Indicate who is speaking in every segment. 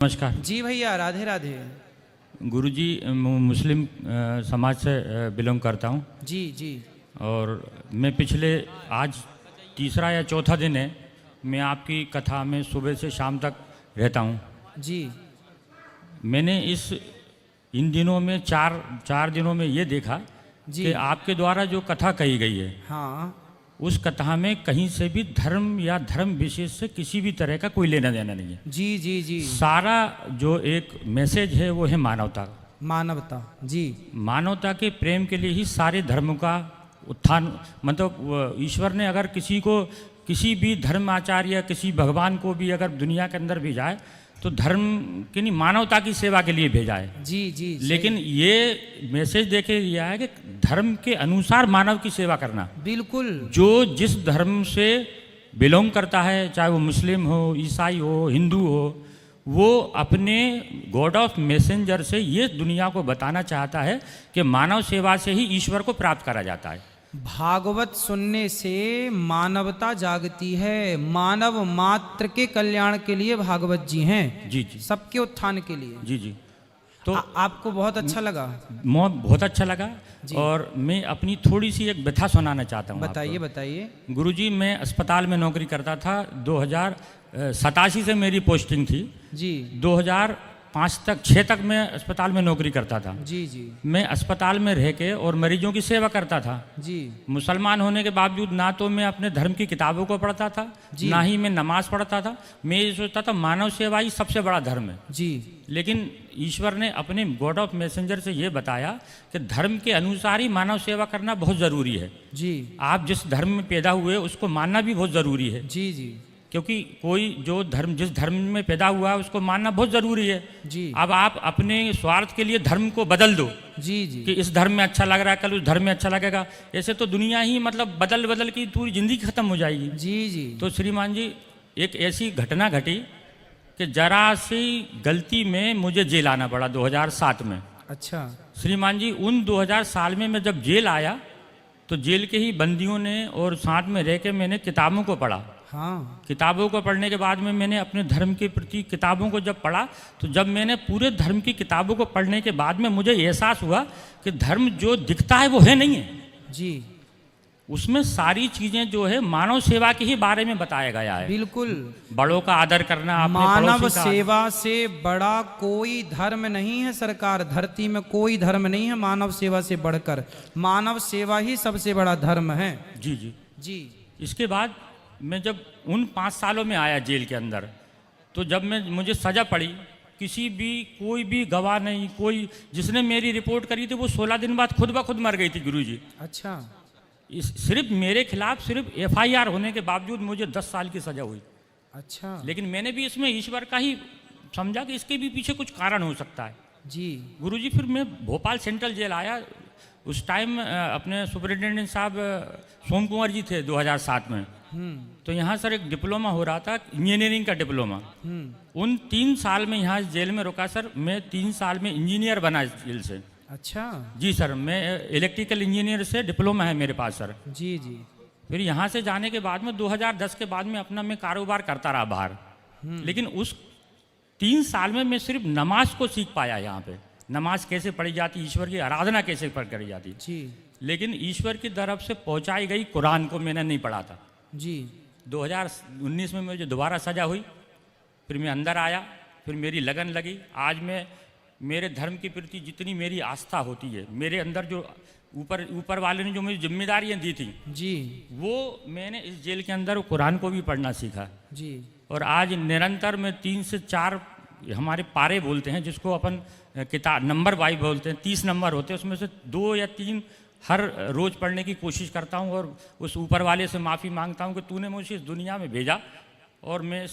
Speaker 1: नमस्कार
Speaker 2: जी भैया, राधे राधे।
Speaker 1: गुरुजी, मुस्लिम समाज से बिलोंग करता हूँ
Speaker 2: जी जी।
Speaker 1: और मैं पिछले आज तीसरा या चौथा दिन है मैं आपकी कथा में सुबह से शाम तक रहता हूँ।
Speaker 2: जी
Speaker 1: मैंने इन दिनों में चार दिनों में ये देखा
Speaker 2: जी।
Speaker 1: कि आपके द्वारा जो कथा कही गई है
Speaker 2: हाँ
Speaker 1: उस कथा में कहीं से भी धर्म या धर्म विशेष से किसी भी तरह का कोई लेना देना नहीं है।
Speaker 2: जी जी जी।
Speaker 1: सारा जो एक मैसेज है वो है मानवता का।
Speaker 2: मानवता। जी
Speaker 1: मानवता के प्रेम के लिए ही सारे धर्मों का उत्थान, मतलब ईश्वर ने अगर किसी को किसी भी धर्म आचार्य या किसी भगवान को भी अगर दुनिया के अंदर भेजा है तो धर्म की नहीं, मानवता की सेवा के लिए भेजा है।
Speaker 2: जी जी।
Speaker 1: लेकिन ये मैसेज देके दिया है कि धर्म के अनुसार मानव की सेवा करना।
Speaker 2: बिल्कुल।
Speaker 1: जो जिस धर्म से बिलोंग करता है, चाहे वो मुस्लिम हो, ईसाई हो, हिंदू हो, वो अपने गॉड ऑफ मैसेंजर से ये दुनिया को बताना चाहता है कि मानव सेवा से ही ईश्वर को प्राप्त करा जाता है।
Speaker 2: भागवत सुनने से मानवता जागती है। मानव मात्र के कल्याण के लिए भागवत जी हैं।
Speaker 1: जी जी
Speaker 2: सबके उत्थान के लिए।
Speaker 1: जी जी। तो
Speaker 2: आपको बहुत अच्छा लगा?
Speaker 1: बहुत अच्छा लगा। और मैं अपनी थोड़ी सी एक व्यथा सुनाना चाहता हूँ।
Speaker 2: बताइए बताइए।
Speaker 1: गुरुजी, मैं अस्पताल में नौकरी करता था। 2087 से मेरी पोस्टिंग थी।
Speaker 2: जी।
Speaker 1: 2006 तक मैं अस्पताल में नौकरी करता था।
Speaker 2: जी जी।
Speaker 1: मैं अस्पताल में रह के और मरीजों की सेवा करता था।
Speaker 2: जी।
Speaker 1: मुसलमान होने के बावजूद ना तो मैं अपने धर्म की किताबों को पढ़ता था, ना ही मैं नमाज पढ़ता था। मैं ये सोचता था मानव सेवा ही सबसे बड़ा धर्म है।
Speaker 2: जी।
Speaker 1: लेकिन ईश्वर ने अपने गॉड ऑफ मैसेंजर से ये बताया कि धर्म के अनुसार ही मानव सेवा करना बहुत ज़रूरी है।
Speaker 2: जी।
Speaker 1: आप जिस धर्म में पैदा हुए उसको मानना भी बहुत ज़रूरी है।
Speaker 2: जी जी।
Speaker 1: क्योंकि कोई जो धर्म जिस धर्म में पैदा हुआ है उसको मानना बहुत ज़रूरी है।
Speaker 2: जी।
Speaker 1: अब आप अपने स्वार्थ के लिए धर्म को बदल दो।
Speaker 2: जी जी।
Speaker 1: कि इस धर्म में अच्छा लग रहा है, कल उस धर्म में अच्छा लगेगा, ऐसे तो दुनिया ही मतलब बदल बदल की पूरी ज़िंदगी खत्म हो जाएगी।
Speaker 2: जी जी।
Speaker 1: तो श्रीमान जी, एक ऐसी घटना घटी कि जरा सी गलती में मुझे जेल आना पड़ा 2007 में।
Speaker 2: अच्छा।
Speaker 1: श्रीमान जी, उन 2000 साल में मैं जब जेल आया तो जेल के ही बंदियों ने और साथ में रह के मैंने किताबों को पढ़ा।
Speaker 2: हाँ।
Speaker 1: किताबों को पढ़ने के बाद में मैंने अपने धर्म के प्रति किताबों को जब पढ़ा तो जब मैंने पूरे धर्म की किताबों को पढ़ने के बाद में मुझे एहसास हुआ कि धर्म जो दिखता है वो है नहीं है।
Speaker 2: जी।
Speaker 1: उसमें सारी चीजें जो है मानव सेवा के ही बारे में बताया गया है।
Speaker 2: बिल्कुल।
Speaker 1: बड़ों का आदर करना, अपने
Speaker 2: मानव
Speaker 1: पड़ोसी का
Speaker 2: सेवा से बड़ा कोई धर्म नहीं है सरकार। धरती में कोई धर्म नहीं है मानव सेवा से बढ़कर। मानव सेवा ही सबसे बड़ा धर्म है।
Speaker 1: जी जी
Speaker 2: जी।
Speaker 1: इसके बाद मैं जब उन 5 सालों में आया जेल के अंदर, तो जब मुझे सजा पड़ी, किसी भी कोई भी गवाह नहीं, कोई जिसने मेरी रिपोर्ट करी थी वो 16 दिन बाद खुद ब खुद मर गई थी गुरुजी।
Speaker 2: अच्छा।
Speaker 1: सिर्फ मेरे खिलाफ सिर्फ FIR होने के बावजूद मुझे 10 साल की सजा हुई।
Speaker 2: अच्छा।
Speaker 1: लेकिन मैंने भी इसमें ईश्वर का ही समझा कि इसके भी पीछे कुछ कारण हो सकता है।
Speaker 2: जी।
Speaker 1: गुरुजी, फिर मैं भोपाल सेंट्रल जेल आया। उस टाइम अपने सुपरिटेंडेंट साहब सोम कुंवर जी थे 2007 में। तो यहाँ सर एक डिप्लोमा हो रहा था, इंजीनियरिंग का डिप्लोमा। उन 3 साल में यहाँ जेल में रुका सर। मैं 3 साल में इंजीनियर बना जेल से।
Speaker 2: अच्छा।
Speaker 1: जी सर, मैं इलेक्ट्रिकल इंजीनियर से डिप्लोमा है मेरे पास सर।
Speaker 2: जी जी।
Speaker 1: फिर यहाँ से जाने के बाद में 2010 के बाद में अपना मैं कारोबार करता रहा बाहर। लेकिन उस 3 साल में मैं सिर्फ नमाज को सीख पाया। यहाँ पे नमाज कैसे पढ़ी जाती, ईश्वर की आराधना कैसे करी जाती।
Speaker 2: जी।
Speaker 1: लेकिन ईश्वर की तरफ से पहुँचाई गई कुरान को मैंने नहीं पढ़ा था।
Speaker 2: जी।
Speaker 1: 2019 में मुझे दोबारा सजा हुई। फिर मैं अंदर आया, फिर मेरी लगन लगी। आज मैं मेरे धर्म के प्रति जितनी मेरी आस्था होती है, मेरे अंदर जो ऊपर वाले ने जो मुझे जिम्मेदारियां दी थी, जी, वो मैंने इस जेल के अंदर कुरान को भी पढ़ना सीखा। जी। और आज निरंतर में 3 से 4 हमारे पारे बोलते हैं, जिसको अपन किताब नंबर वाइज बोलते हैं, 30 नंबर होते हैं, उसमें से 2 या 3 हर रोज़ पढ़ने की कोशिश करता हूँ। और उस ऊपर वाले से माफ़ी मांगता हूँ कि तूने मुझे इस दुनिया में भेजा और मैं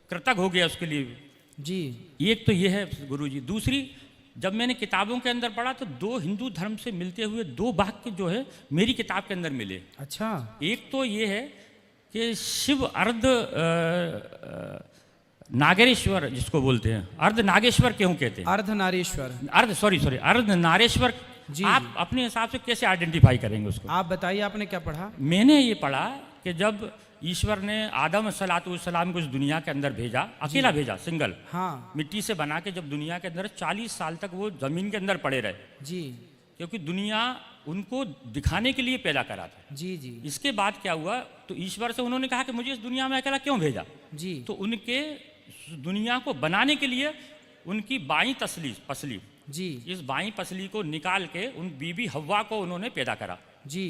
Speaker 1: कृतज्ञ हो गया उसके लिए। जी। एक तो ये है गुरुजी। दूसरी, जब मैंने किताबों के अंदर पढ़ा तो 2 हिंदू धर्म से मिलते हुए 2 वाक्य जो है मेरी किताब के अंदर मिले। अच्छा। एक तो ये है कि शिव अर्ध नागेश्वर जिसको बोलते हैं, अर्ध नागेश्वर क्यों कहते हैं? अर्ध नारेश्वर। अर्ध नारेश्वर। जी। आप अपने हिसाब से कैसे आइडेंटिफाई करेंगे उसको? आप बताइए, आपने क्या पढ़ा? मैंने ये पढ़ा कि जब ईश्वर ने आदम सलाम को इस दुनिया के अंदर भेजा, अकेला भेजा, सिंगल,
Speaker 2: हाँ
Speaker 1: मिट्टी से बना के जब दुनिया के अंदर 40 साल तक वो जमीन के अंदर पड़े रहे,
Speaker 2: जी
Speaker 1: क्योंकि दुनिया उनको दिखाने के लिए पैदा करा था।
Speaker 2: जी जी
Speaker 1: इसके बाद क्या हुआ, तो ईश्वर से उन्होंने कहा कि मुझे इस दुनिया में अकेला क्यों भेजा,
Speaker 2: जी
Speaker 1: तो उनके दुनिया को बनाने के लिए उनकी बाईं पसली,
Speaker 2: जी
Speaker 1: इस बाईं पसली को निकाल के उन बीबी हव्वा को उन्होंने पैदा करा,
Speaker 2: जी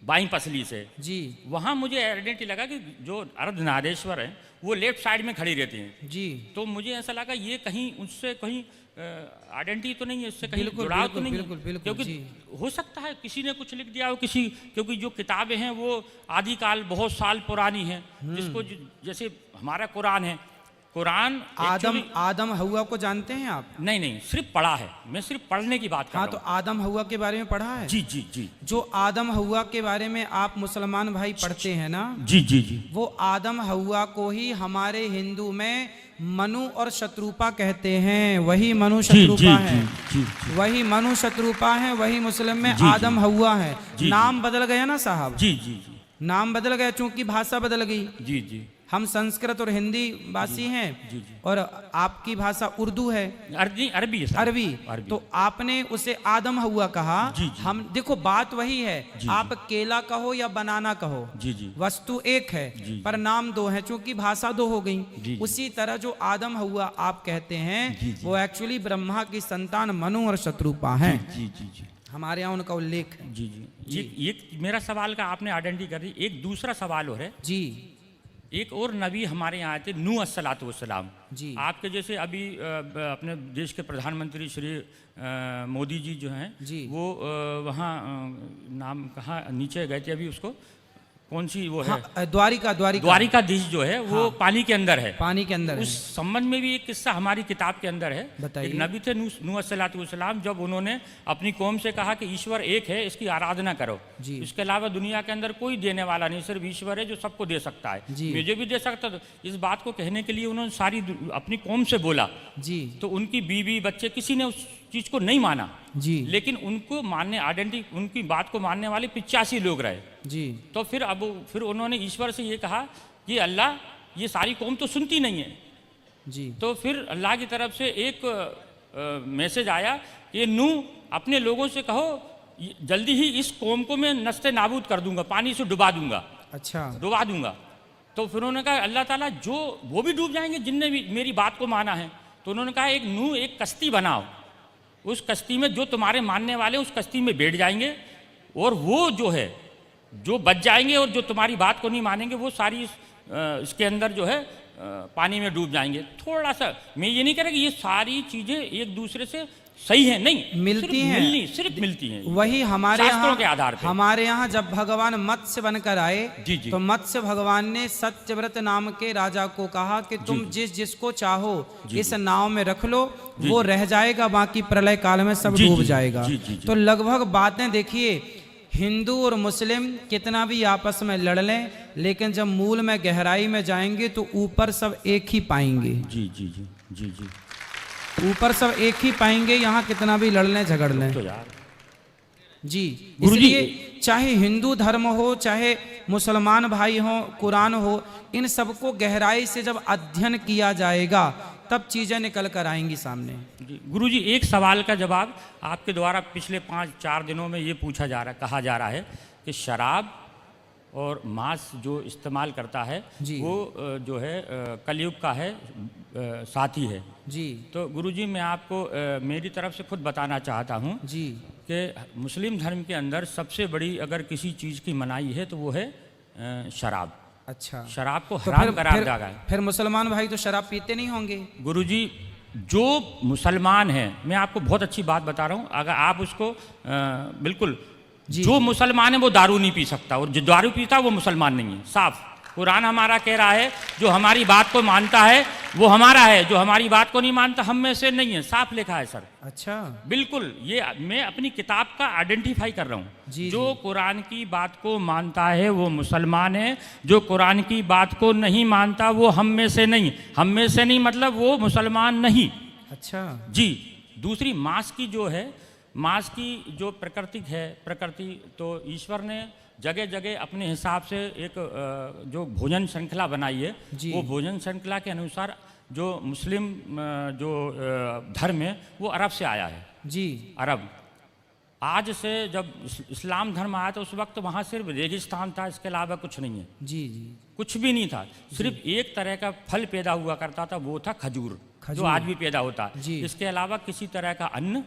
Speaker 1: बाईं पसली से।
Speaker 2: जी
Speaker 1: वहाँ मुझे आइडेंटिटी लगा कि जो अर्धनारीश्वर हैं वो लेफ्ट साइड में खड़ी रहती हैं,
Speaker 2: जी
Speaker 1: तो मुझे ऐसा लगा ये कहीं उससे कहीं आइडेंटिटी तो नहीं है, इससे कहीं
Speaker 2: बिल्कुल,
Speaker 1: जुड़ाव तो
Speaker 2: बिल्कुल,
Speaker 1: नहीं
Speaker 2: बिल्कुल,
Speaker 1: है,
Speaker 2: बिल्कुल,
Speaker 1: क्योंकि
Speaker 2: जी।
Speaker 1: हो सकता है किसी ने कुछ लिख दिया हो, क्योंकि जो किताबें हैं वो आदिकाल बहुत साल पुरानी हैं, जिसको जैसे हमारा कुरान है, कुरान
Speaker 2: आदम हव्वा को जानते हैं आप?
Speaker 1: नहीं, सिर्फ पढ़ा है, मैं सिर्फ पढ़ने की बात कर
Speaker 2: हाँ,
Speaker 1: रहा
Speaker 2: तो
Speaker 1: हूँ।
Speaker 2: आदम हव्वा के बारे में पढ़ा है?
Speaker 1: जी जी जी
Speaker 2: जो आदम हव्वा के बारे में आप मुसलमान भाई पढ़ते हैं ना,
Speaker 1: जी जी जी
Speaker 2: वो आदम हव्वा को ही हमारे हिंदू में मनु और शत्रुपा कहते हैं। वही मनु
Speaker 1: जी जी
Speaker 2: शत्रुपा है,
Speaker 1: जी
Speaker 2: वही मनु शत्रुपा है, वही मुस्लिम में
Speaker 1: जी, जी।
Speaker 2: आदम हव्वा है।
Speaker 1: जी,
Speaker 2: नाम बदल गया ना साहब,
Speaker 1: जी जी जी
Speaker 2: नाम बदल गया चूंकि भाषा बदल गई।
Speaker 1: जी जी
Speaker 2: हम संस्कृत और हिंदी भाषी हैं,
Speaker 1: जी, जी।
Speaker 2: और आपकी भाषा उर्दू है,
Speaker 1: अरबी है सर।
Speaker 2: अरबी।
Speaker 1: अरबी।
Speaker 2: तो आपने उसे आदम हव्वा कहा।
Speaker 1: जी, जी।
Speaker 2: हम देखो बात वही है,
Speaker 1: जी,
Speaker 2: आप केला कहो या बनाना कहो,
Speaker 1: जी जी
Speaker 2: वस्तु एक है
Speaker 1: जी, जी।
Speaker 2: पर नाम दो है, चूंकि भाषा दो हो गई।
Speaker 1: जी, जी।
Speaker 2: उसी तरह जो आदम हव्वा आप कहते हैं,
Speaker 1: जी, जी।
Speaker 2: वो एक्चुअली ब्रह्मा की संतान मनु और शत्रुपा हैं।
Speaker 1: जी जी जी
Speaker 2: हमारे यहाँ उनका उल्लेख है।
Speaker 1: जी जी ये मेरा सवाल का आपने आइडेंटिटी कर दी। एक दूसरा सवाल और है,
Speaker 2: जी
Speaker 1: एक और नबी हमारे यहाँ आए थे, नूह अस्सलातु वस्सलाम।
Speaker 2: जी
Speaker 1: आपके जैसे अभी अपने देश के प्रधानमंत्री श्री मोदी जी जो हैं,
Speaker 2: जी।
Speaker 1: वो वहाँ नाम कहाँ नीचे गए थे अभी, उसको कौन सी वो है,
Speaker 2: हाँ, द्वारिका
Speaker 1: द्वारिकाधीश जो है वो
Speaker 2: हाँ।
Speaker 1: पानी के अंदर है।
Speaker 2: पानी के अंदर
Speaker 1: उस
Speaker 2: है।
Speaker 1: संबंध में भी एक किस्सा हमारी किताब के अंदर है।
Speaker 2: बताइए।
Speaker 1: एक नबी थे नूह अस्सलातु वस्सलाम, जब उन्होंने अपनी कौम से कहा कि ईश्वर एक है, इसकी आराधना करो,
Speaker 2: जी।
Speaker 1: इसके अलावा दुनिया के अंदर कोई देने वाला नहीं, सिर्फ ईश्वर है जो सबको दे सकता है,
Speaker 2: जी।
Speaker 1: मुझे भी दे सकता। तो इस बात को कहने के लिए उन्होंने सारी अपनी कौम से बोला,
Speaker 2: जी
Speaker 1: तो उनकी बीवी बच्चे किसी ने उस चीज को नहीं माना,
Speaker 2: जी
Speaker 1: लेकिन उनको मानने उनकी बात को मानने वाले 85 लोग रहे।
Speaker 2: जी
Speaker 1: तो फिर उन्होंने ईश्वर से ये कहा कि अल्लाह, ये सारी कौम तो सुनती नहीं है।
Speaker 2: जी
Speaker 1: तो फिर अल्लाह की तरफ से एक मैसेज आया कि नूह, अपने लोगों से कहो जल्दी ही इस कौम को मैं नस्ते नाबूद कर दूंगा, पानी से डुबा दूंगा,
Speaker 2: अच्छा
Speaker 1: डुबा दूंगा। तो फिर उन्होंने कहा अल्लाह ताला जो वो भी डूब जाएंगे जिनने भी मेरी बात को माना है। तो उन्होंने कहा एक नूह, एक कश्ती बनाओ, उस कश्ती में जो तुम्हारे मानने वाले उस कश्ती में बैठ जाएंगे, और वो जो है जो बच जाएंगे, और जो तुम्हारी बात को नहीं मानेंगे वो सारी इसके अंदर जो है पानी में डूब जाएंगे। थोड़ा सा मैं ये नहीं कह रहा कि ये सारी चीज़ें एक दूसरे से सही है, नहीं
Speaker 2: मिलती हैं,
Speaker 1: सिर्फ मिलती हैं।
Speaker 2: वही हमारे
Speaker 1: शास्त्रों के
Speaker 2: यहाँ
Speaker 1: आधार पे।
Speaker 2: हमारे यहाँ जब भगवान मत्स्य बनकर आए,
Speaker 1: जी, जी।
Speaker 2: तो मत्स्य भगवान ने सत्यव्रत नाम के राजा को कहा कि तुम जिसको चाहो इस नाव में रख लो, वो रह जाएगा, बाकी प्रलय काल में सब डूब जाएगा। तो लगभग बातें देखिए, हिंदू और मुस्लिम कितना भी आपस में लड़ लें, लेकिन जब मूल में गहराई में जाएंगे तो ऊपर सब एक ही पाएंगे।
Speaker 1: जी जी जी जी जी
Speaker 2: ऊपर सब एक ही पाएंगे, यहाँ कितना भी लड़ लें झगड़ लें।
Speaker 1: तो यार
Speaker 2: जी,
Speaker 1: गुरुजी,
Speaker 2: इसलिए चाहे हिंदू धर्म हो, चाहे मुसलमान भाई हो, कुरान हो, इन सबको गहराई से जब अध्ययन किया जाएगा तब चीजें निकल कर आएंगी सामने।
Speaker 1: गुरुजी, एक सवाल का जवाब आपके द्वारा पिछले 5-4 दिनों में ये कहा जा रहा है कि शराब और मांस जो इस्तेमाल करता है
Speaker 2: जी।
Speaker 1: वो जो है कलयुग का है साथी है।
Speaker 2: जी
Speaker 1: तो गुरुजी, मैं आपको मेरी तरफ से खुद बताना चाहता हूँ
Speaker 2: जी
Speaker 1: कि मुस्लिम धर्म के अंदर सबसे बड़ी अगर किसी चीज़ की मनाही है तो वो है शराब।
Speaker 2: अच्छा,
Speaker 1: शराब को
Speaker 2: तो
Speaker 1: हराम करार दिया गया है।
Speaker 2: फिर मुसलमान भाई तो शराब पीते नहीं होंगे?
Speaker 1: गुरुजी, जो मुसलमान है, मैं आपको बहुत अच्छी बात बता रहा हूँ, अगर आप उसको बिल्कुल, जो मुसलमान है वो दारू नहीं पी सकता, और जो दारू पीता वो मुसलमान नहीं है। साफ कुरान हमारा कह रहा है, जो हमारी बात को मानता है वो हमारा है, जो हमारी बात को नहीं मानता हम में से नहीं है। साफ लिखा है सर।
Speaker 2: अच्छा,
Speaker 1: बिल्कुल, ये मैं अपनी किताब का आइडेंटिफाई कर रहा हूँ।
Speaker 2: जी,
Speaker 1: जो कुरान की बात को मानता है वो मुसलमान है, जो कुरान की बात को नहीं मानता वो हम में से नहीं मतलब वो मुसलमान नहीं।
Speaker 2: अच्छा
Speaker 1: जी। दूसरी मांस की जो है, मांस की जो प्रकृति है, प्रकृति तो ईश्वर ने जगह जगह अपने हिसाब से एक जो भोजन श्रृंखला बनाई है,
Speaker 2: जी।
Speaker 1: वो भोजन श्रृंखला के अनुसार जो मुस्लिम जो धर्म है वो अरब से आया है।
Speaker 2: जी
Speaker 1: अरब आज से जब इस्लाम धर्म आया तो उस वक्त वहाँ सिर्फ रेगिस्तान था, इसके अलावा कुछ नहीं है,
Speaker 2: जी जी
Speaker 1: कुछ भी नहीं था। सिर्फ एक तरह का फल पैदा हुआ करता था, वो था खजूर, जो
Speaker 2: खजूर।
Speaker 1: आज भी पैदा होता है।
Speaker 2: जी।
Speaker 1: इसके अलावा किसी तरह का अन्न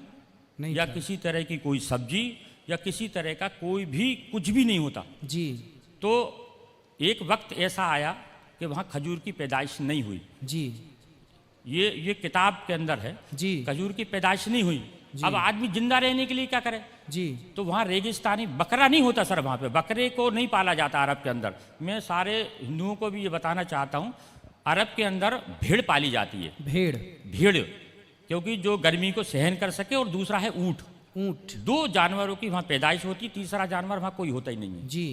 Speaker 2: नहीं
Speaker 1: या
Speaker 2: था।
Speaker 1: किसी तरह की कोई सब्जी या किसी तरह का कोई भी कुछ भी नहीं होता।
Speaker 2: जी
Speaker 1: तो एक वक्त ऐसा आया कि वहाँ खजूर की पैदाइश नहीं हुई।
Speaker 2: जी
Speaker 1: ये किताब के अंदर है,
Speaker 2: जी
Speaker 1: खजूर की पैदाइश नहीं हुई।
Speaker 2: जी।
Speaker 1: अब आदमी जिंदा रहने के लिए क्या करे?
Speaker 2: जी
Speaker 1: तो वहाँ रेगिस्तानी बकरा नहीं होता सर, वहाँ पे बकरे को नहीं पाला जाता अरब के अंदर। मैं सारे हिंदुओं को भी ये बताना चाहता हूँ, अरब के अंदर भेड़ पाली जाती है।
Speaker 2: भेड़
Speaker 1: भेड़ क्योंकि जो गर्मी को सहन कर सके, और दूसरा है ऊँट।
Speaker 2: ऊंट।
Speaker 1: दो जानवरों की वहाँ पैदाइश होती, तीसरा जानवर वहाँ कोई होता ही नहीं है।
Speaker 2: जी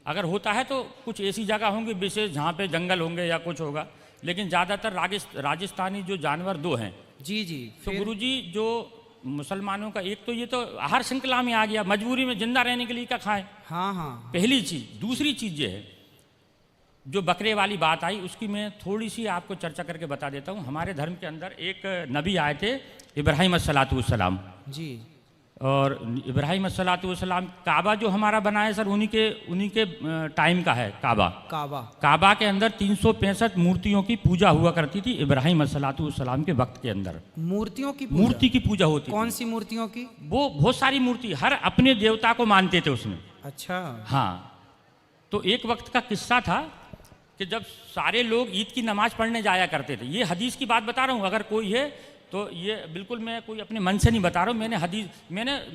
Speaker 1: अगर होता है तो कुछ ऐसी जगह होंगी विशेष जहाँ पे जंगल होंगे या कुछ होगा, लेकिन ज़्यादातर राजस्थानी जो जानवर दो हैं।
Speaker 2: जी जी
Speaker 1: तो
Speaker 2: फिर?
Speaker 1: गुरुजी जो मुसलमानों का एक तो ये तो आहार श्रृंखला में आ गया, मजबूरी में जिंदा रहने के लिए क्या खाएं,
Speaker 2: हाँ हाँ
Speaker 1: पहली चीज। दूसरी चीज ये है, जो बकरे वाली बात आई उसकी मैं थोड़ी सी आपको चर्चा करके बता देता हूँ। हमारे धर्म के अंदर एक नबी आए थे, इब्राहिम अस्सलातुवस्सलाम।
Speaker 2: जी
Speaker 1: और इब्राहिम अस्सलातुवस्सलाम काबा जो हमारा बना है सर, उन्हीं के टाइम का है काबा।
Speaker 2: काबा
Speaker 1: काबा के अंदर 365 मूर्तियों की पूजा हुआ करती थी इब्राहिम अस्सलातुवस्सलाम के वक्त के अंदर।
Speaker 2: मूर्तियों की पूजा?
Speaker 1: मूर्ति की पूजा होती
Speaker 2: कौन
Speaker 1: थी।
Speaker 2: सी मूर्तियों की?
Speaker 1: वो बहुत सारी मूर्ति, हर अपने देवता को मानते थे उसमें।
Speaker 2: अच्छा
Speaker 1: हाँ, तो एक वक्त का किस्सा था कि जब सारे लोग ईद की नमाज पढ़ने जाया करते थे। ये हदीस की बात बता रहा हूँ, अगर कोई है तो ये बिल्कुल मैं कोई अपने मन से नहीं बता रहा हूँ।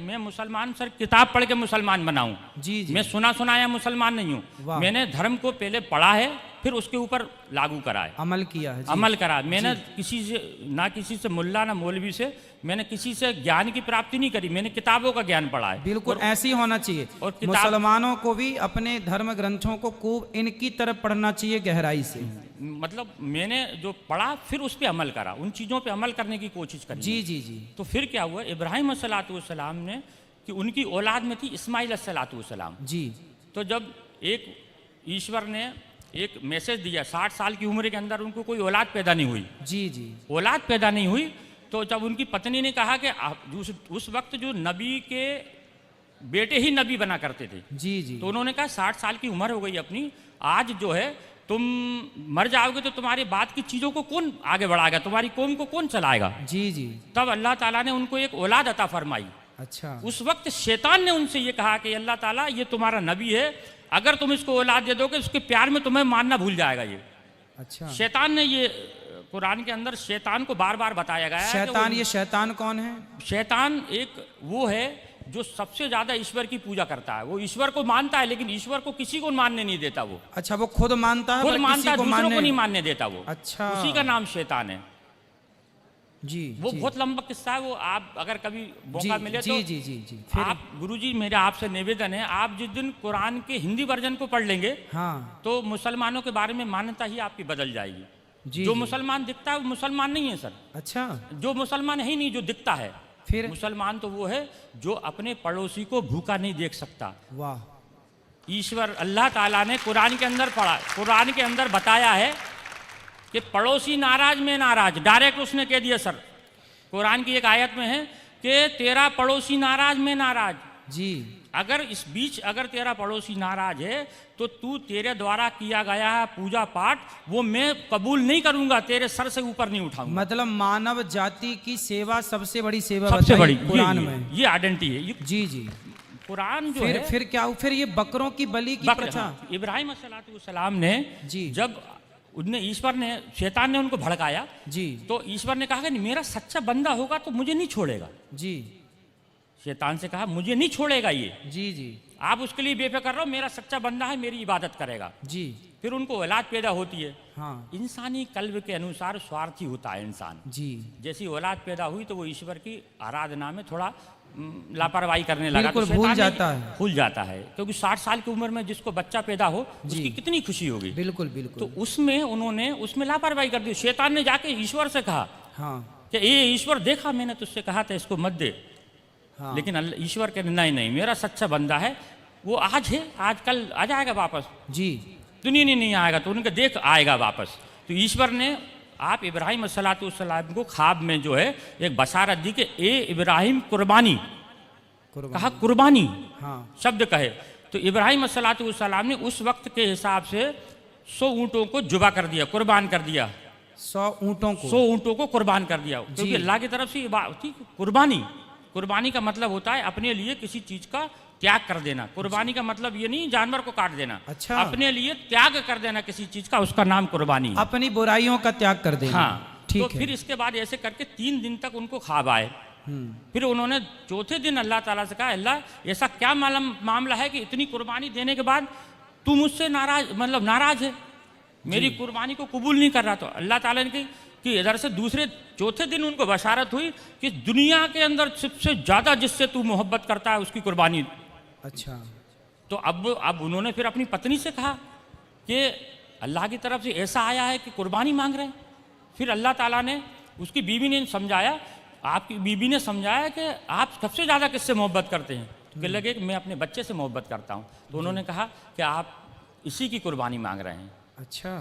Speaker 1: मैं मुसलमान सर, किताब पढ़ के मुसलमान बना हूँ।
Speaker 2: जी जी
Speaker 1: मैं सुनाया मुसलमान नहीं हूँ।
Speaker 2: वाह।
Speaker 1: मैंने धर्म को पहले पढ़ा है, फिर उसके ऊपर लागू करा है,
Speaker 2: अमल किया है। जी।
Speaker 1: अमल करा। मैंने किसी से मुल्ला ना मौलवी से मैंने किसी से ज्ञान की प्राप्ति नहीं करी, मैंने किताबों का ज्ञान पढ़ा है।
Speaker 2: बिल्कुल ऐसे ही होना चाहिए।
Speaker 1: और
Speaker 2: मुसलमानों को भी अपने धर्म ग्रंथों को खूब इनकी तरफ पढ़ना चाहिए गहराई से।
Speaker 1: मतलब मैंने जो पढ़ा फिर उस पर अमल करा, उन चीज़ों पे अमल करने की कोशिश करी।
Speaker 2: जी जी जी
Speaker 1: तो फिर क्या हुआ, इब्राहिम अस्सलातुवस्सलाम ने कि उनकी औलाद में थी इस्माइल अस्सलातुवस्सलाम।
Speaker 2: जी
Speaker 1: तो जब एक ईश्वर ने एक मैसेज दिया, 60 साल की उम्र के अंदर उनको कोई औलाद पैदा नहीं हुई।
Speaker 2: जी जी
Speaker 1: औलाद पैदा नहीं हुई, तो जब उनकी पत्नी ने कहा कि उस वक्त जो नबी के बेटे ही नबी बना करते थे,
Speaker 2: जी जी
Speaker 1: तो उन्होंने कहा 60 साल की उम्र हो गई अपनी, आज जो है तुम मर जाओगे तो तुम्हारे बाद की चीज़ों को कौन आगे बढ़ाएगा, तुम्हारी कौम को कौन चलाएगा।
Speaker 2: जी जी
Speaker 1: तब अल्लाह ताला ने उनको एक औलाद अता फरमाई।
Speaker 2: अच्छा
Speaker 1: उस वक्त शैतान ने उनसे ये कहा कि अल्लाह ताला ये तुम्हारा नबी है, अगर तुम इसको औलाद दे दोगे उसके प्यार में तुम्हें मानना भूल जाएगा ये।
Speaker 2: अच्छा
Speaker 1: शैतान ने ये, कुरान के अंदर शैतान को बार बार बताया गया है कि
Speaker 2: शैतान, ये शैतान कौन है?
Speaker 1: शैतान एक वो है जो सबसे ज्यादा ईश्वर की पूजा करता है। वो ईश्वर को मानता है लेकिन ईश्वर को किसी को मानने नहीं देता। वो
Speaker 2: अच्छा, वो खुद मानता है
Speaker 1: खुद
Speaker 2: पर
Speaker 1: मानता
Speaker 2: किसी
Speaker 1: है,
Speaker 2: को
Speaker 1: दूसरों को
Speaker 2: मानने
Speaker 1: नहीं मानने देता वो।
Speaker 2: अच्छा
Speaker 1: उसी का नाम शैतान है।
Speaker 2: जी
Speaker 1: वो
Speaker 2: जी,
Speaker 1: बहुत लंबा किस्सा है, वो आप अगर कभी
Speaker 2: जी
Speaker 1: मौका मिले
Speaker 2: जी
Speaker 1: तो
Speaker 2: जी जी जी फिर
Speaker 1: आप, गुरुजी मेरा आपसे निवेदन है, आप जिस दिन कुरान के हिंदी वर्जन को पढ़ लेंगे
Speaker 2: हाँ
Speaker 1: तो मुसलमानों के बारे में मान्यता ही आपकी बदल जाएगी।
Speaker 2: जी
Speaker 1: जो
Speaker 2: जी।
Speaker 1: मुसलमान दिखता है वो मुसलमान नहीं है सर।
Speaker 2: अच्छा
Speaker 1: जो मुसलमान है ही नहीं, जो दिखता है।
Speaker 2: फिर?
Speaker 1: मुसलमान तो वो है जो अपने पड़ोसी को भूखा नहीं देख सकता।
Speaker 2: वाह,
Speaker 1: ईश्वर अल्लाह ताला ने कुरान के अंदर पढ़ा, कुरान के अंदर बताया है कि पड़ोसी नाराज में नाराज, डायरेक्ट उसने कह दिया सर। कुरान की एक आयत में है कि तेरा पड़ोसी नाराज में नाराज।
Speaker 2: जी
Speaker 1: अगर इस बीच अगर तेरा पड़ोसी नाराज है तो तू, तेरे द्वारा किया गया है पूजा पाठ वो मैं कबूल नहीं करूंगा, तेरे सर से ऊपर नहीं उठाऊंगा।
Speaker 2: मतलब मानव जाति की सेवा सबसे बड़ी सेवा
Speaker 1: सबसे
Speaker 2: बताई
Speaker 1: बड़ी
Speaker 2: कुरान में।
Speaker 1: ये आइडेंटिटी है। ये
Speaker 2: जी जी
Speaker 1: कुरान जो
Speaker 2: फिर
Speaker 1: है,
Speaker 2: फिर क्या, फिर ये बकरों की बलि की प्रथा।
Speaker 1: हाँ, इब्राहिम अस्सलाम ने
Speaker 2: जी
Speaker 1: जब उनने ईश्वर ने, शैतान ने उनको भड़काया,
Speaker 2: जी
Speaker 1: तो ईश्वर ने कहा कि मेरा सच्चा बंदा होगा तो मुझे नहीं छोड़ेगा।
Speaker 2: जी
Speaker 1: शैतान से कहा मुझे नहीं छोड़ेगा ये,
Speaker 2: जी जी
Speaker 1: आप उसके लिए बेफिक्र रहो, मेरा सच्चा बंदा है, मेरी इबादत करेगा।
Speaker 2: जी
Speaker 1: फिर उनको औलाद पैदा होती है।
Speaker 2: हाँ
Speaker 1: इंसानी कल्ब के अनुसार स्वार्थी होता है इंसान।
Speaker 2: जी
Speaker 1: जैसी औलाद पैदा हुई तो वो ईश्वर की आराधना में थोड़ा लापरवाही करने लगा,
Speaker 2: बिल्कुल
Speaker 1: तो शैतान
Speaker 2: भूल
Speaker 1: ने-
Speaker 2: जाता है।
Speaker 1: भूल जाता है, क्योंकि 60 साल की उम्र में जिसको बच्चा पैदा हो उसकी कितनी खुशी होगी।
Speaker 2: बिल्कुल
Speaker 1: तो
Speaker 2: बिल्कुल
Speaker 1: उसमें उन्होंने उसमें लापरवाही कर दी। शैतान ने जाके ईश्वर से कहा
Speaker 2: हाँ
Speaker 1: कि ये ईश्वर, देखा मैंने तुझसे कहा था इसको मत दे,
Speaker 2: हाँ
Speaker 1: लेकिन ईश्वर के नहीं नहीं, मेरा सच्चा बंदा है, वो आज है, आज कल आ जाएगा वापस,
Speaker 2: जी
Speaker 1: दुनिया नहीं आएगा, तो उनके देख आएगा वापस। तो ईश्वर ने आप इब्राहिम अस्सलाम को ख्वाब में जो है एक बशारत दी कि ए इब्राहिम कुर्बानी, कहा कुर्बानी,
Speaker 2: हाँ
Speaker 1: शब्द कहे। तो इब्राहिम अस्सलाम ने उस वक्त के हिसाब से 100 ऊँटों को जुबा कर दिया, कुर्बान कर दिया,
Speaker 2: 100 ऊँटों को,
Speaker 1: 100 ऊँटों को कुर्बान कर दिया, क्योंकि अल्लाह की तरफ से ये बात थी। कुर्बानी, कुर्बानी का मतलब होता है अपने लिए किसी चीज का त्याग कर देना। कुर्बानी का मतलब ये नहीं जानवर को काट देना,
Speaker 2: अच्छा, तो
Speaker 1: अपने लिए त्याग कर देना किसी चीज का, उसका नाम कुर्बानी है।
Speaker 2: अपनी बुराइयों का त्याग कर देना।
Speaker 1: हाँ,
Speaker 2: ठीक
Speaker 1: तो
Speaker 2: है।
Speaker 1: फिर इसके बाद ऐसे करके 3 दिन तक उनको ख्वाब आए। फिर उन्होंने चौथे दिन अल्लाह ताला से कहा, अल्लाह ऐसा क्या मामला है कि इतनी कुर्बानी देने के बाद तू मुझसे नाराज है, मेरी कुर्बानी को कबूल नहीं कर रहा। तो अल्लाह ताला ने कही कि इधर से दूसरे चौथे दिन उनको बशारत हुई कि दुनिया के अंदर सबसे ज्यादा जिससे तू मोहब्बत करता है उसकी कुर्बानी।
Speaker 2: अच्छा,
Speaker 1: तो अब उन्होंने फिर अपनी पत्नी से कहा कि अल्लाह की तरफ से ऐसा आया है कि कुर्बानी मांग रहे हैं। फिर अल्लाह ताला ने, उसकी बीवी ने समझाया, आपकी बीवी ने समझाया कि आप सबसे ज़्यादा किससे मोहब्बत करते हैं। तो कहने लगे कि मैं अपने बच्चे से मोहब्बत करता हूँ। तो उन्होंने कहा कि आप इसी की कुर्बानी मांग रहे हैं।
Speaker 2: अच्छा,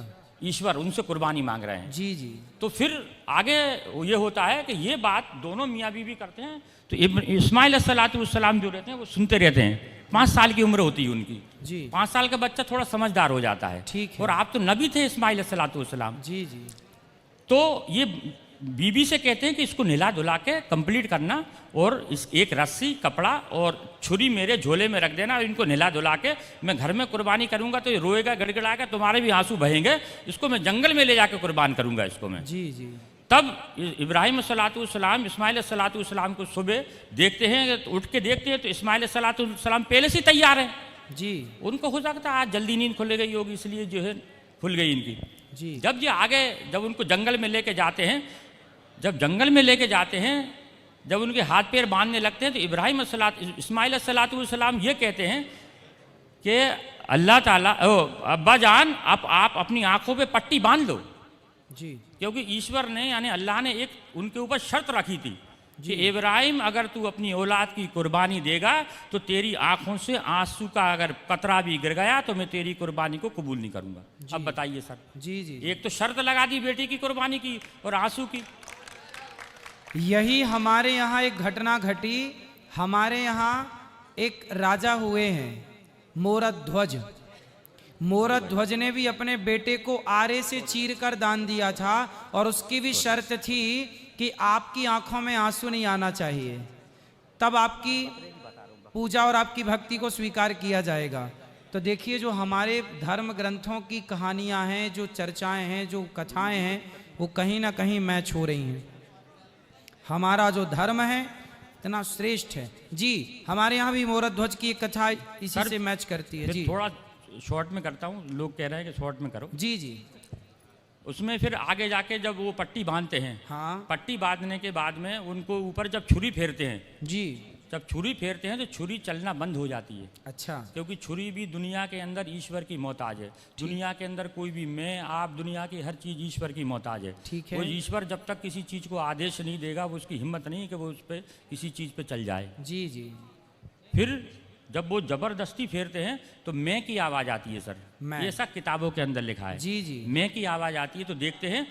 Speaker 1: ईश्वर उनसे कुर्बानी मांग रहे हैं।
Speaker 2: जी जी।
Speaker 1: तो फिर आगे ये होता है कि ये बात दोनों मियाँ बीवी करते हैं। तो इस्माइल अलैहिस्सलाम जो रहते हैं वो सुनते रहते हैं। 5 साल की उम्र होती है उनकी
Speaker 2: जी।
Speaker 1: 5 साल का बच्चा थोड़ा समझदार हो जाता है।
Speaker 2: ठीक है।
Speaker 1: और आप तो नबी थे इस्माइल अलैहिस्सलाम।
Speaker 2: जी जी।
Speaker 1: तो ये बीबी से कहते हैं कि इसको नहला धुला के कंप्लीट करना, और इस एक रस्सी, कपड़ा और छुरी मेरे झोले में रख देना, और इनको नहला धुला के मैं घर में कुर्बानी करूंगा तो ये रोएगा, गड़गड़ाएगा, तुम्हारे भी आंसू बहेंगे, इसको मैं जंगल में ले जाकर कुर्बान करूंगा इसको मैं।
Speaker 2: जी जी।
Speaker 1: तब इब्राहिम सलाम इस्माइल सलाम को सुबह देखते हैं, तो उठ के देखते हैं तो इस्माइल सलाम पहले से तैयार है
Speaker 2: जी।
Speaker 1: उनको हो सकता है आज जल्दी नींद खुल गई होगी, इसलिए जो है खुल गई इनकी
Speaker 2: जी।
Speaker 1: जब ये आगे, जब उनको जंगल में लेके जाते हैं, जब जंगल में लेके जाते हैं, जब उनके हाथ पैर बांधने लगते हैं, तो इब्राहिम इस्माइल सलाम ये कहते हैं कि अल्लाह ताला, अब्बा जान आप अपनी आंखों पे पट्टी बांध लो
Speaker 2: जी।
Speaker 1: क्योंकि ईश्वर ने यानी अल्लाह ने एक उनके ऊपर शर्त रखी थी कि इब्राहिम अगर तू अपनी औलाद की कुर्बानी देगा तो तेरी आंखों से आंसू का अगर कतरा भी गिर गया तो मैं तेरी कुर्बानी को कबूल नहीं करूंगा। अब बताइए सर।
Speaker 2: जी जी।
Speaker 1: एक तो शर्त लगा दी बेटी की कुर्बानी की और आंसू की।
Speaker 2: यही हमारे यहाँ एक घटना घटी। हमारे यहाँ एक राजा हुए हैं मोरध्वज। मोरध्वज ने भी अपने बेटे को आरे से चीर कर दान दिया था, और उसकी भी शर्त थी कि आपकी आंखों में आंसू नहीं आना चाहिए, तब आपकी पूजा और आपकी भक्ति को स्वीकार किया जाएगा। तो देखिए, जो हमारे धर्म ग्रंथों की कहानियां हैं, जो चर्चाएं हैं, जो कथाएं हैं, वो कहीं ना कहीं मैच हो रही हैं। हमारा जो धर्म है इतना श्रेष्ठ है। जी, हमारे यहाँ भी मोरध्वज की एक कथा इसी से मैच करती है। जी,
Speaker 1: थोड़ा शॉर्ट में करता हूँ, लोग कह रहे हैं कि शॉर्ट में करो।
Speaker 2: जी जी।
Speaker 1: उसमें फिर आगे जाके जब वो पट्टी बांधते हैं,
Speaker 2: हाँ,
Speaker 1: पट्टी बांधने के बाद में उनको ऊपर जब छुरी फेरते हैं,
Speaker 2: जी,
Speaker 1: जब छुरी फेरते हैं तो छुरी चलना बंद हो जाती है।
Speaker 2: अच्छा।
Speaker 1: क्योंकि छुरी भी दुनिया के अंदर ईश्वर की मोहताज है। दुनिया के अंदर कोई भी, मैं आप, दुनिया की हर चीज़ ईश्वर की मोहताज है।
Speaker 2: ठीक है।
Speaker 1: वो ईश्वर जब तक किसी चीज़ को आदेश नहीं देगा, वो उसकी हिम्मत नहीं है कि वो उस पर किसी चीज़ पे चल जाए।
Speaker 2: जी जी।
Speaker 1: फिर जब वो जबरदस्ती फेरते हैं तो मैं की आवाज़ आती है सर।
Speaker 2: मैं।
Speaker 1: ये सब किताबों के अंदर लिखा है।
Speaker 2: जी जी।
Speaker 1: मैं की आवाज़ आती है तो देखते हैं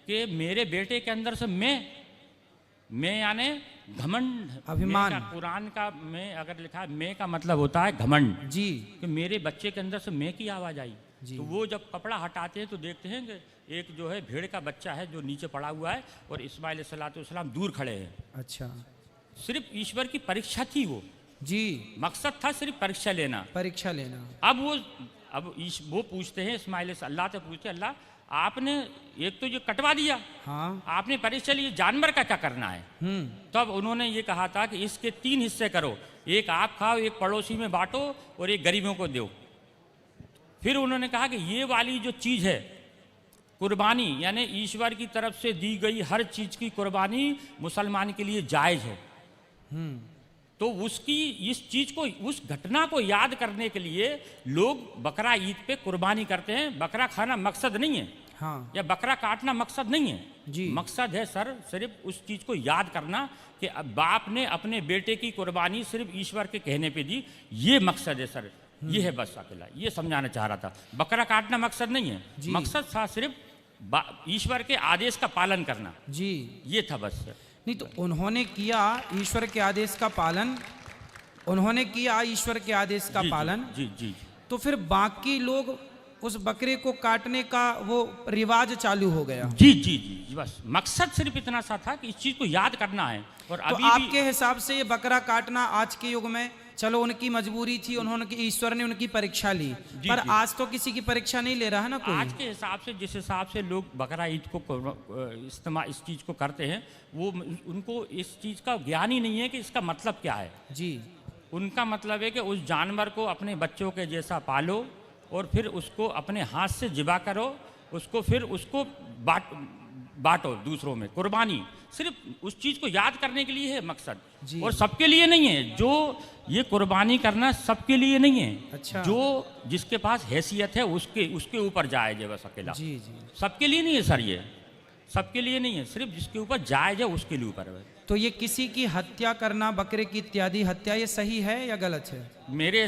Speaker 1: कि मेरे बेटे के अंदर से मैं यानी घमंड,
Speaker 2: अभिमान।
Speaker 1: मैं का, कुरान का मैं अगर लिखा है, मैं का मतलब होता है घमंड।
Speaker 2: जी।
Speaker 1: कि मेरे बच्चे के अंदर से मैं की आवाज़ आई।
Speaker 2: जी।
Speaker 1: तो वो जब कपड़ा हटाते हैं तो देखते हैं कि एक जो है भेड़ का बच्चा है जो नीचे पड़ा हुआ है, और इस्माइल सलाम दूर खड़े हैं।
Speaker 2: अच्छा।
Speaker 1: सिर्फ ईश्वर की परीक्षा थी वो।
Speaker 2: जी,
Speaker 1: मकसद था सिर्फ परीक्षा लेना।
Speaker 2: परीक्षा लेना।
Speaker 1: अब वो पूछते हैं, इस्माइल से अल्लाह से पूछते हैं, अल्लाह आपने एक तो ये कटवा दिया,
Speaker 2: हाँ।
Speaker 1: आपने परीक्षा ली, जानवर का क्या करना है? तब उन्होंने ये कहा था कि इसके 3 हिस्से करो, एक आप खाओ, एक पड़ोसी में बांटो और एक गरीबों को दो। फिर उन्होंने कहा कि ये वाली जो चीज़ है कुर्बानी, यानी ईश्वर की तरफ से दी गई हर चीज़ की कुर्बानी मुसलमान के लिए जायज़ है। तो उसकी इस चीज़ को, उस घटना को याद करने के लिए लोग बकरा ईद पे कुर्बानी करते हैं। बकरा खाना मकसद नहीं है,
Speaker 2: हाँ
Speaker 1: या बकरा काटना मकसद नहीं है
Speaker 2: जी।
Speaker 1: मकसद है सर सिर्फ उस चीज को याद करना कि अब बाप ने अपने बेटे की कुर्बानी सिर्फ ईश्वर के कहने पे दी, ये मकसद है सर, ये है बस अकेला, ये समझाना चाह रहा था। बकरा काटना मकसद नहीं है,
Speaker 2: जी।
Speaker 1: मकसद था सिर्फ ईश्वर के आदेश का पालन करना,
Speaker 2: जी।
Speaker 1: ये था बस।
Speaker 2: नहीं तो उन्होंने किया ईश्वर के आदेश का पालन, उन्होंने किया ईश्वर के आदेश का
Speaker 1: जी,
Speaker 2: पालन,
Speaker 1: जी जी
Speaker 2: तो फिर बाकी लोग उस बकरे को काटने का वो रिवाज चालू हो गया।
Speaker 1: जी जी जी बस मकसद सिर्फ इतना सा था कि इस चीज को याद करना है। और
Speaker 2: तो
Speaker 1: अभी
Speaker 2: आपके हिसाब से ये बकरा काटना आज के युग में, चलो उनकी मजबूरी थी, उन्होंने ईश्वर ने उनकी परीक्षा ली, पर
Speaker 1: जी।
Speaker 2: आज तो किसी की परीक्षा नहीं ले रहा है ना कोई।
Speaker 1: आज के हिसाब से जिस हिसाब से लोग बकरा ईद को इस्तेमाल इस चीज़ को करते हैं, वो उनको इस चीज़ का ज्ञान ही नहीं है कि इसका मतलब क्या है।
Speaker 2: जी।
Speaker 1: उनका मतलब है कि उस जानवर को अपने बच्चों के जैसा पालो और फिर उसको अपने हाथ से ज़िबा करो, उसको फिर उसको बांटो दूसरों में, कुर्बानी सिर्फ उस चीज़ को याद करने के लिए है मकसद,
Speaker 2: जी।
Speaker 1: और सबके लिए नहीं है। जो ये कुर्बानी करना सबके लिए नहीं है,
Speaker 2: अच्छा।
Speaker 1: जो जिसके पास हैसियत है उसके ऊपर जायज है बस अकेला।
Speaker 2: जी जी।
Speaker 1: सबके लिए नहीं है सर, ये सबके लिए नहीं है, सिर्फ जिसके ऊपर जायज है उसके लिए ऊपर है।
Speaker 2: तो ये किसी की हत्या करना, बकरे की इत्यादि हत्या, ये सही है या गलत है?
Speaker 1: मेरे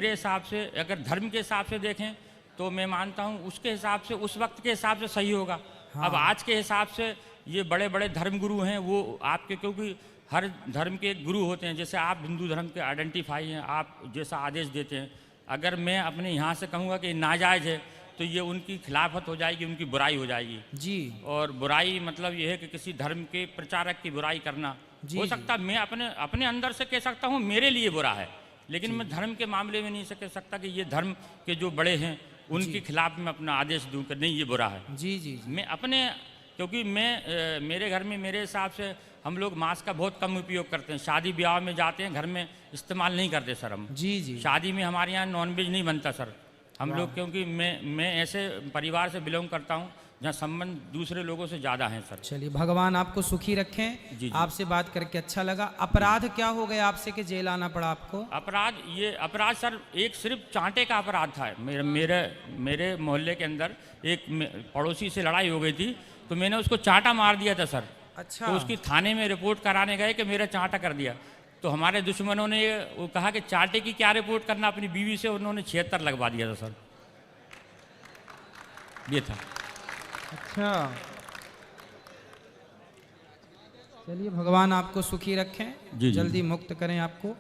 Speaker 1: हिसाब से अगर धर्म के हिसाब से देखें तो मैं मानता हूँ उसके हिसाब से, उस वक्त के हिसाब से सही होगा।
Speaker 2: हाँ।
Speaker 1: अब आज के हिसाब से ये बड़े बड़े धर्म गुरु हैं, वो आपके, क्योंकि हर धर्म के एक गुरु होते हैं, जैसे आप हिंदू धर्म के आइडेंटिफाई हैं, आप जैसा आदेश देते हैं, अगर मैं अपने यहाँ से कहूँगा कि नाजायज़ है तो ये उनकी खिलाफत हो जाएगी, उनकी बुराई हो जाएगी।
Speaker 2: जी।
Speaker 1: और बुराई मतलब ये है कि किसी धर्म के प्रचारक की बुराई करना
Speaker 2: जी,
Speaker 1: हो
Speaker 2: जी।
Speaker 1: सकता, मैं अपने अंदर से कह सकता हूँ मेरे लिए बुरा है, लेकिन मैं धर्म के मामले में नहीं से कह सकता कि ये धर्म के जो बड़े हैं उनके खिलाफ मैं अपना आदेश दूं कि नहीं ये बुरा है।
Speaker 2: जी जी जी।
Speaker 1: मैं अपने, क्योंकि मेरे घर में मेरे हिसाब से हम लोग मांस का बहुत कम उपयोग करते हैं, शादी ब्याह में जाते हैं, घर में इस्तेमाल नहीं करते सर हम।
Speaker 2: जी जी।
Speaker 1: शादी में हमारे यहाँ नॉनवेज नहीं बनता सर, हम लोग, क्योंकि मैं ऐसे परिवार से बिलोंग करता हूँ जहाँ संबंध दूसरे लोगों से ज़्यादा हैं सर।
Speaker 2: चलिए, भगवान आपको सुखी रखें।
Speaker 1: जी, जी।
Speaker 2: आपसे बात करके अच्छा लगा। अपराध क्या हो गया आपसे कि जेल आना पड़ा आपको?
Speaker 1: अपराध सर एक सिर्फ चांटे का अपराध था। मेरे मोहल्ले के अंदर एक पड़ोसी से लड़ाई हो गई थी, तो मैंने उसको चांटा मार दिया था सर।
Speaker 2: अच्छा।
Speaker 1: तो उसकी थाने में रिपोर्ट कराने गए कि मेरा चांटा कर दिया, तो हमारे दुश्मनों ने वो कहा कि चांटे की क्या रिपोर्ट करना, अपनी बीवी से उन्होंने 76 लगवा दिया था सर, ये था।
Speaker 2: अच्छा, चलिए, भगवान आपको सुखी रखें,
Speaker 1: जी, जी।
Speaker 2: जल्दी मुक्त करें आपको।